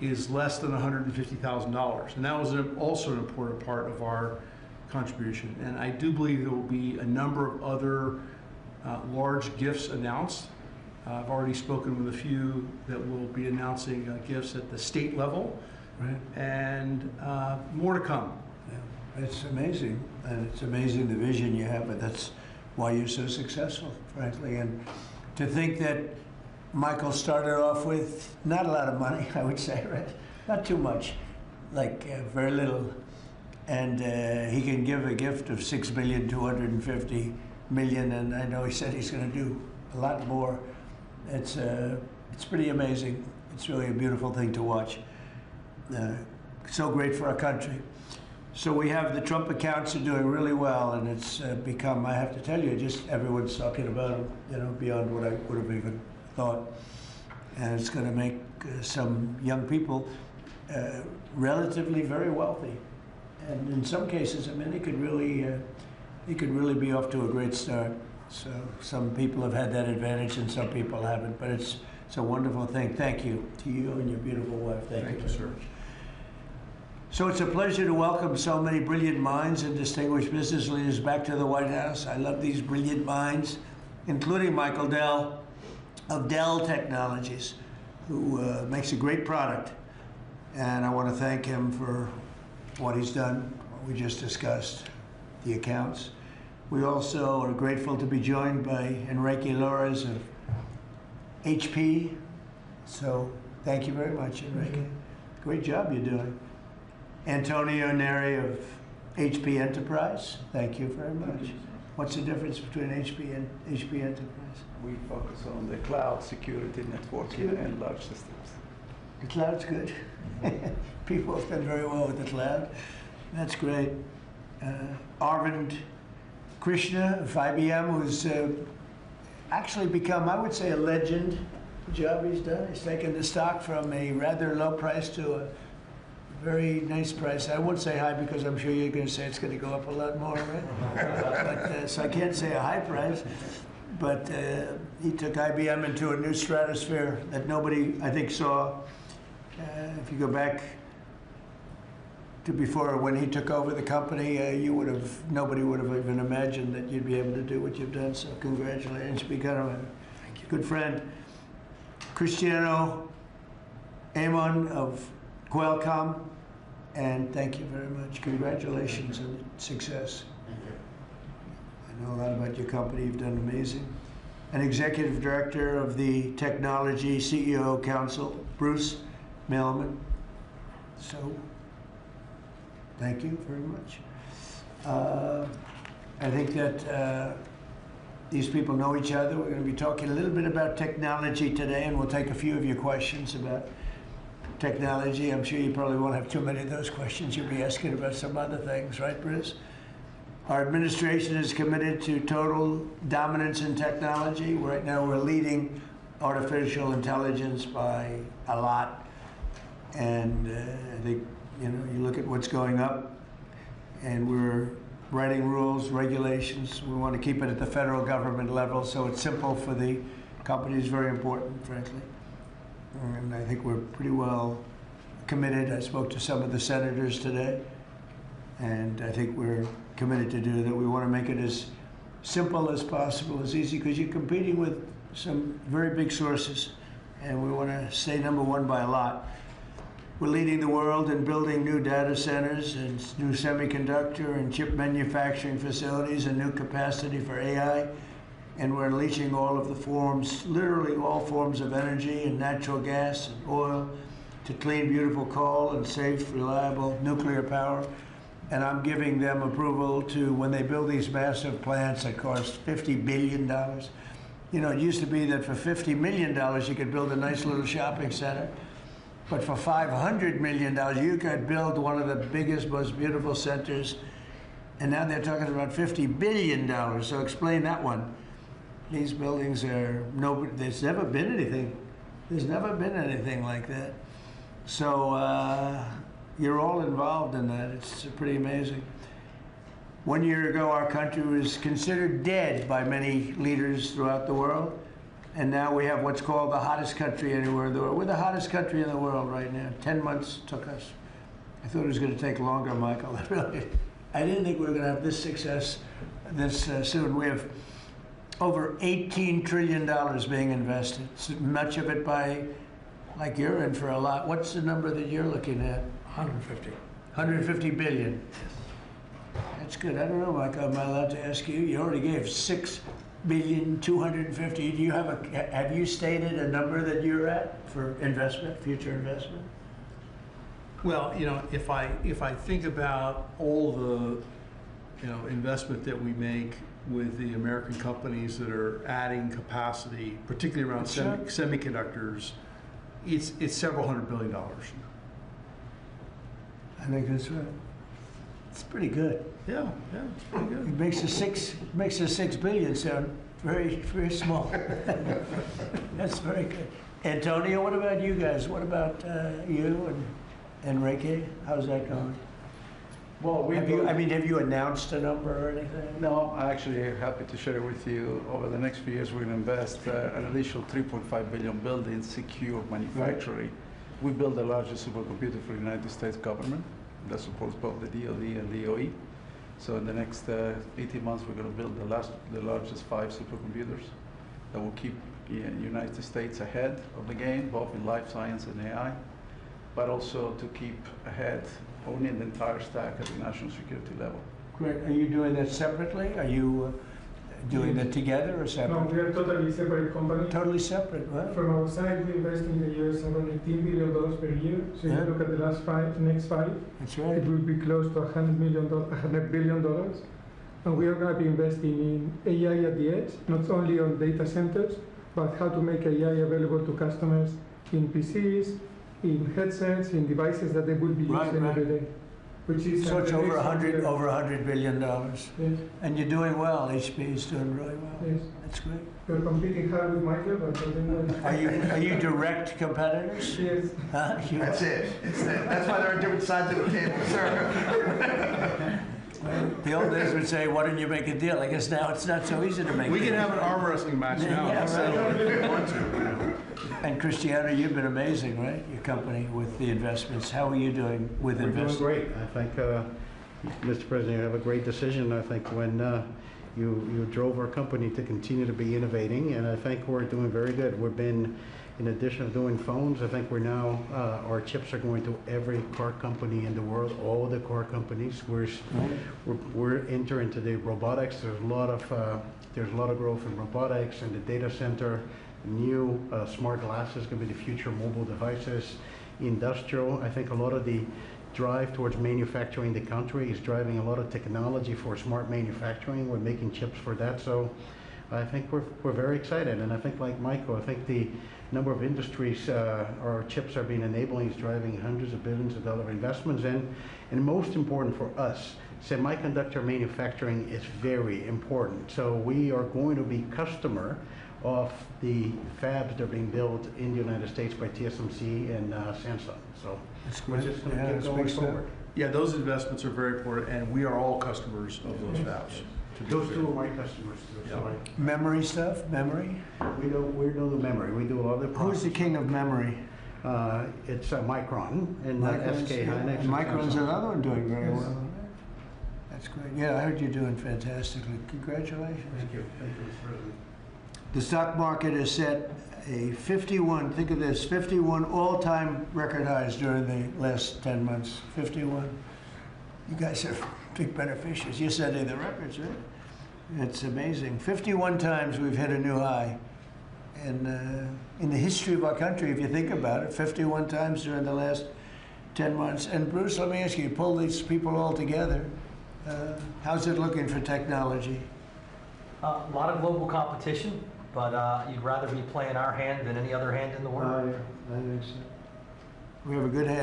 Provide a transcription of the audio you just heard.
is less than $150,000. And that was also an important part of our contribution. And I do believe there will be a number of other large gifts announced. I've already spoken with a few that will be announcing gifts at the state level, right, and more to come. Yeah. It's amazing, and it's amazing the vision you have, but that's why you're so successful, frankly. And to think that Michael started off with not a lot of money, I would say, right? Not too much, like very little. And he can give a gift of $6,250,000,000, and I know he said he's going to do a lot more. It's pretty amazing. It's really a beautiful thing to watch. So great for our country. So we have the Trump accounts are doing really well, and it's become, I have to tell you, just everyone's talking about them, you know, beyond what I would have even thought. And it's going to make some young people relatively very wealthy. And in some cases, I mean, they could really be off to a great start. So some people have had that advantage and some people haven't, but it's a wonderful thing. Thank you to you and your beautiful wife. Thank you, sir. So it's a pleasure to welcome so many brilliant minds and distinguished business leaders back to the White House. I love these brilliant minds, including Michael Dell of Dell Technologies, who makes a great product. And I want to thank him for what he's done, what we just discussed, the accounts. We also are grateful to be joined by Enrique Lores of HP. So thank you very much, Enrique. Great job you're doing. Antonio Neri of HP Enterprise. Thank you very much. What's the difference between HP and HP Enterprise? We focus on the cloud security, networking, and large systems. The cloud's good. People have done very well with the cloud. That's great. Arvind Krishna of IBM, who's actually become, I would say, a legend. The job he's done. He's taken the stock from a rather low price to a very nice price. I won't say high because I'm sure you're going to say it's going to go up a lot more, right? So I can't say a high price. But he took IBM into a new stratosphere that nobody, I think, saw. If you go back to before, when he took over the company, nobody would have even imagined that you'd be able to do what you've done. So congratulations, become a good friend. Cristiano Amon of Qualcomm, and thank you very much. Congratulations on success. I know a lot about your company. You've done amazing. An executive director of the Technology CEO Council, Bruce Mailman. So, thank you very much. I think that these people know each other. We're going to be talking a little bit about technology today, and we'll take a few of your questions about technology. I'm sure you probably won't have too many of those questions. You'll be asking about some other things, right, Bruce? Our administration is committed to total dominance in technology. Right now, we're leading artificial intelligence by a lot. And I think, you know, you look at what's going up, and we're writing rules, regulations. We want to keep it at the federal government level, so it's simple for the companies, very important, frankly. And I think we're pretty well committed. I spoke to some of the senators today, and I think we're committed to do that. We want to make it as simple as possible, as easy, because you're competing with some very big sources, and we want to stay number one by a lot. We're leading the world in building new data centers and new semiconductor and chip manufacturing facilities and new capacity for AI. And we're unleashing all of the forms, literally all forms of energy and natural gas and oil to clean, beautiful coal and safe, reliable nuclear power. And I'm giving them approval to, when they build these massive plants that cost $50 billion. You know, it used to be that for $50 million, you could build a nice little shopping center. But for $500 million, you could build one of the biggest, most beautiful centers. And now they're talking about $50 billion. So explain that one. These buildings are, there's never been anything. There's never been anything like that. So you're all involved in that. It's pretty amazing. 1 year ago, our country was considered dead by many leaders throughout the world. And now we have what's called the hottest country anywhere in the world. We're the hottest country in the world right now. 10 months took us. I thought it was going to take longer, Michael. I didn't think we were going to have this success this soon. We have over $18 trillion being invested, so much of it by, like you're in for a lot. What's the number that you're looking at? 150. 150 billion. That's good. I don't know, Michael, am I allowed to ask you? You already gave 6,250,000,000. Do you have you stated a number that you're at for investment, future investment? Well, if I think about all the, investment that we make with the American companies that are adding capacity, particularly around semiconductors, it's several $100 billion. I think that's right. It's pretty good. Yeah, it's pretty good. It makes the 6 billion sound very, very small. That's very good. Antonio, what about you guys? What about you and Enrique? How's that going? Well, Have you announced a number or anything? No, I'm actually happy to share with you. Over the next few years, we're going to invest an additional 3.5 billion building secure manufacturing. We build the largest supercomputer for the United States government that supports both the DoD and DOE. So in the next 18 months, we're going to build the largest 5 supercomputers that will keep the United States ahead of the game, both in life science and AI, but also to keep ahead owning the entire stack at the national security level. Great. Are you doing that separately? Are you doing that together or No, separate? we are totally separate company. Totally separate, right? From our side, we invest in the US around $18 billion per year. So if Yeah. you look at the next 5, That's it right. will be close to $100 billion. And we are going to be investing in AI at the edge, not only on data centers, but how to make AI available to customers in PCs, in headsets, in devices that they will be using every day. Which is So it's the over next frontier. $100 billion. Yes, And you're doing well. HP is doing really well. yes. That's great. We're competing hard with Michael, but I think Are you direct competitors? yes. Huh? You That's are? it. That's why they're on different sides of the table, sir. The old days would say, why don't you make a deal? I guess now it's not so easy to make We a can deal. have an arm wrestling match now. Yeah, Settle right. it if we want to. And Cristiano, you've been amazing, right? Your company with the investments. How are you doing with We're doing investments? great. I think, Mr. President, you have a great decision. I think when you drove our company to continue to be innovating, and I think we're doing very good. We've been, in addition to doing phones, I think we're now, our chips are going to every car company in the world, all the car companies. We're entering into the robotics. There's a lot of growth in robotics and the data center. New smart glasses going to be the future mobile devices. Industrial, I think a lot of the drive towards manufacturing the country is driving a lot of technology for smart manufacturing. We're making chips for that. So I think we're very excited. And I think, like Michael, I think the number of industries our chips are being enabling is driving hundreds of billions of dollar investments in. And most important for us, semiconductor manufacturing is very important. So we are going to be customer of the fabs that are being built in the United States by TSMC and Samsung. So That's we're great. just going to Yeah, keep that's going big stuff. forward. Yeah, those investments are very important, and we are all customers of those fabs. Those two are my customers too. So Memory stuff? Memory? we do the memory. We do a lot of the Who's the king of memory? It's Micron and Micron's- SK Hynix. and Micron's Samsung. another one doing very Yes. well. That's great. Yeah, I heard you're doing fantastically. Congratulations. Thank you. Thank you, Mr. President. The stock market has set a 51, think of this, 51 all-time record highs during the last 10 months. 51. You guys are big beneficiaries. You're setting the records, right? It's amazing. 51 times we've hit a new high. And in the history of our country, if you think about it, 51 times during the last 10 months. And Bruce, let me ask you pull these people all together. How's it looking for technology? A lot of global competition, but you'd rather be playing our hand than any other hand in the world. I think so. We have a good hand.